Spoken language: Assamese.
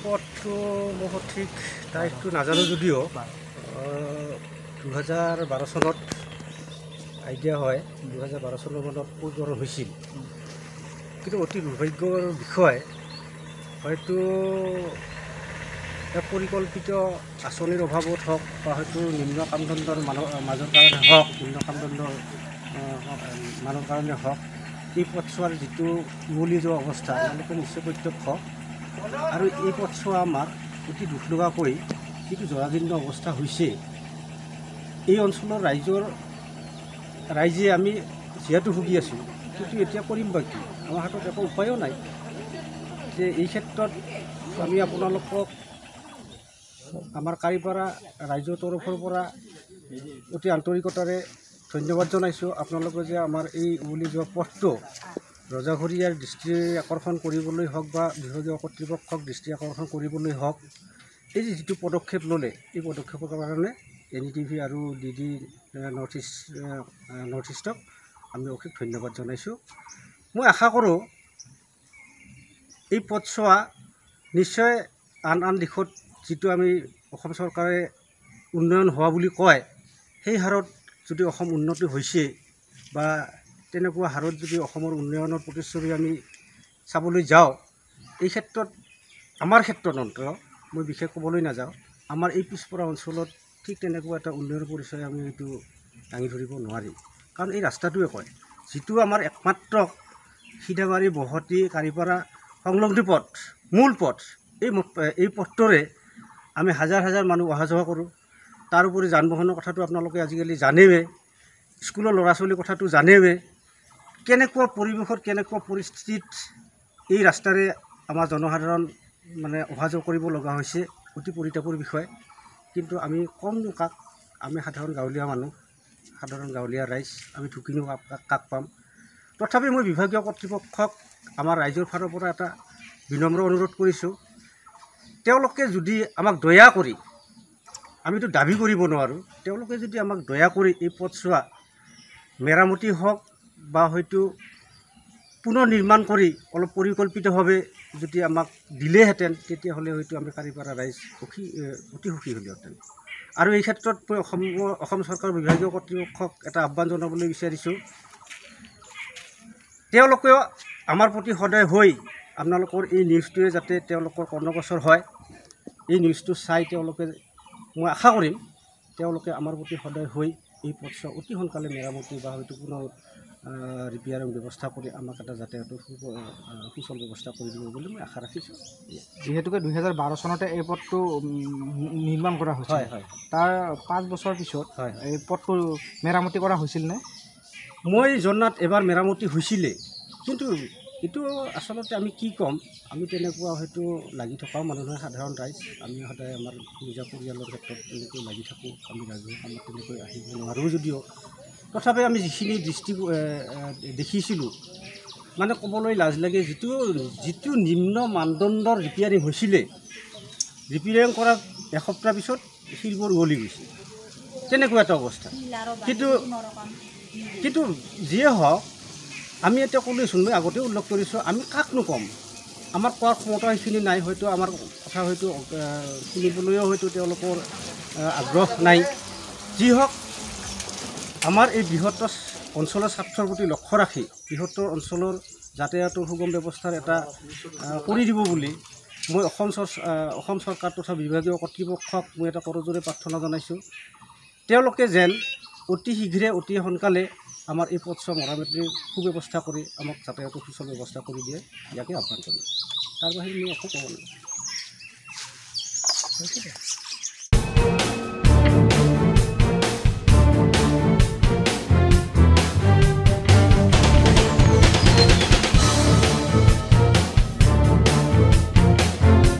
পথটো মই সঠিক তাৰিখটো নাজানো যদিও 2012 চনত আইডিয়া হয় 2012 চনৰ মানত পূৰ্বৰ হৈছিল কিন্তু অতি দুৰ্ভাগ্যৰ বিষয় হয়তো পৰিকল্পিত আঁচনিৰ অভাৱত হওক বা হয়তো নিম্ন কামদণ্ডৰ মাজৰ কাৰণে হওক নিম্ন কামদণ্ডৰ মানুহৰ কাৰণে হওক এই পথছোৱাৰ যিটো উৱলি যোৱা অৱস্থা তেওঁলোকে নিশ্চয় প্ৰত্যক্ষ আৰু এই পথছোৱা আমাক অতি দুখ লগাকৈ যিটো জৰাজীৰ্ণ অৱস্থা হৈছে এই অঞ্চলৰ ৰাইজে আমি যিহেতু ভুগি আছোঁ কিন্তু এতিয়া কৰিম বা কি আমাৰ হাতত একো উপায়ো নাই যে এই ক্ষেত্ৰত আমি আপোনালোকক আমাৰ কাৰিপাৰা ৰাইজৰ তৰফৰ পৰা অতি আন্তৰিকতাৰে ধন্যবাদ জনাইছোঁ আপোনালোকে যে আমাৰ এই উৱলি যোৱা পথটো ৰজাঘৰীয়াৰ দৃষ্টি আকৰ্ষণ কৰিবলৈ হওক বা বিভাগীয় কৰ্তৃপক্ষক দৃষ্টি আকৰ্ষণ কৰিবলৈ হওক এই যিটো পদক্ষেপ ল'লে এই পদক্ষেপৰ কাৰণে NDTV আৰু DD নৰ্থ ইষ্টক আমি অশেষ ধন্যবাদ জনাইছোঁ মই আশা কৰোঁ এই পথছোৱা নিশ্চয় আন দিশত যিটো আমি অসম চৰকাৰে উন্নয়ন হোৱা বুলি কয় সেই হাৰত যদি অসম উন্নতি হৈছে বা তেনেকুৱা হাৰত যদি অসমৰ উন্নয়নৰ প্ৰতিচ্ছবি আমি চাবলৈ যাওঁ এই ক্ষেত্ৰত আমাৰ ক্ষেত্ৰত অন্তত মই বিশেষ ক'বলৈ নাযাওঁ আমাৰ এই পিছপৰা অঞ্চলত ঠিক তেনেকুৱা এটা উন্নয়নৰ পৰিচয় আমি এইটো দাঙি ধৰিব নোৱাৰিম কাৰণ এই ৰাস্তাটোৱে কয় যিটো আমাৰ একমাত্ৰ সিধাবাৰী বহতি কাৰিপাৰা সংলগ্ন পথ মূল পথ এই পথটোৰে আমি হাজাৰ মানুহ অহা যোৱা কৰোঁ তাৰোপৰি যান বাহনৰ কথাটো আপোনালোকে আজিকালি জানেই স্কুলৰ ল'ৰা ছোৱালীৰ কথাটো জানেই কেনেকুৱা পৰিৱেশত কেনেকুৱা পৰিস্থিতিত এই ৰাস্তাৰে আমাৰ জনসাধাৰণ মানে অহা যোৱা কৰিব লগা হৈছে অতি পৰিতাপৰ বিষয় কিন্তু আমি কম কাক আমি সাধাৰণ গাঁৱলীয়া মানুহ সাধাৰণ গাঁৱলীয়া ৰাইজ আমি ঢুকিনো কাক পাম তথাপি মই বিভাগীয় কৰ্তৃপক্ষক আমাৰ ৰাইজৰ ফালৰ পৰা এটা বিনম্ৰ অনুৰোধ কৰিছোঁ তেওঁলোকে যদি আমাক দয়া কৰি আমিতো দাবী কৰিব নোৱাৰোঁ তেওঁলোকে যদি আমাক দয়া কৰি এই পথছোৱা মেৰামতি হওক বা হয়তো পুনৰ নিৰ্মাণ কৰি অলপ পৰিকল্পিতভাৱে যদি আমাক দিলেহেঁতেন তেতিয়াহ'লে হয়তো আমি কাৰিপাৰা ৰাইজ অতি সুখী হ'লোহেঁতেন আৰু এই ক্ষেত্ৰত মই অসম চৰকাৰৰ বিভাগীয় কৰ্তৃপক্ষক এটা আহ্বান জনাবলৈ বিচাৰিছোঁ তেওঁলোকেও আমাৰ প্ৰতি সদয় হৈ আপোনালোকৰ এই নিউজটোৱে যাতে তেওঁলোকৰ কৰ্ণগোচৰ হয় এই নিউজটো চাই তেওঁলোকে মই আশা কৰিম তেওঁলোকে আমাৰ প্ৰতি সদয় হৈ এই পথছোৱা অতি সোনকালে মেৰামতি বা হয়তো পুনৰ ৰিপেয়াৰিং ব্যৱস্থা কৰি আমাক এটা যাতায়াতৰ সুচল ব্যৱস্থা কৰি দিব বুলি মই আশা ৰাখিছোঁ যিহেতুকে 2012 চনতে এই পথটো নিৰ্মাণ কৰা হৈছিল হয় তাৰ 5 বছৰ পিছত এই পথটো মেৰামতি কৰা হৈছিল নে মই জনাত এবাৰ মেৰামতি হৈছিলে কিন্তু এইটো আচলতে আমি কি ক'ম আমি তেনেকুৱা হয়তো লাগি থকাও মানুহ নহয় সাধাৰণ ৰাইজ আমি সদায় আমাৰ নিজা পৰিয়ালৰ ক্ষেত্ৰত তেনেকৈ লাগি থাকোঁ আমি ৰাজহুৱা কামত তেনেকৈ আহিব নোৱাৰোঁ যদিও তথাপি আমি যিখিনি দেখিছিলোঁ মানে ক'বলৈ লাজ লাগে যিটো নিম্ন মানদণ্ডৰ ৰিপেয়াৰিং হৈছিলে ৰিপেয়াৰিং কৰাৰ এসপ্তাহ পিছত শিলবোৰ উৱলি গৈছে তেনেকুৱা এটা অৱস্থা কিন্তু যিয়ে হওক আমি এতিয়া ক'লোচোন মই আগতেও উল্লেখ কৰিছোঁ আমি কাকনো ক'ম আমাৰ কোৱাৰ ক্ষমতা সেইখিনি নাই হয়তো আমাৰ কথা হয়তো শুনিবলৈও হয়তো তেওঁলোকৰ আগ্ৰহ নাই যি হওক আমাৰ এই বৃহত্তৰ অঞ্চলৰ স্বাৰ্থৰ প্ৰতি লক্ষ্য ৰাখি বৃহত্তৰ অঞ্চলৰ যাতায়াতৰ সুগম ব্যৱস্থাৰ এটা কৰি দিব বুলি মই অসম চৰকাৰ তথা বিভাগীয় কৰ্তৃপক্ষক মই এটা কৰজোৰে প্ৰাৰ্থনা জনাইছোঁ তেওঁলোকে যেন অতি শীঘ্ৰে অতি সোনকালে আমাৰ এই পথছোৱা মেৰামতিৰ সুব্যৱস্থা কৰি আমাক যাতায়াতৰ সুচল ব্যৱস্থা কৰি দিয়ে ইয়াকে আহ্বান কৰিম তাৰ বাহিৰে মই একো ক'ব নোৱাৰোঁ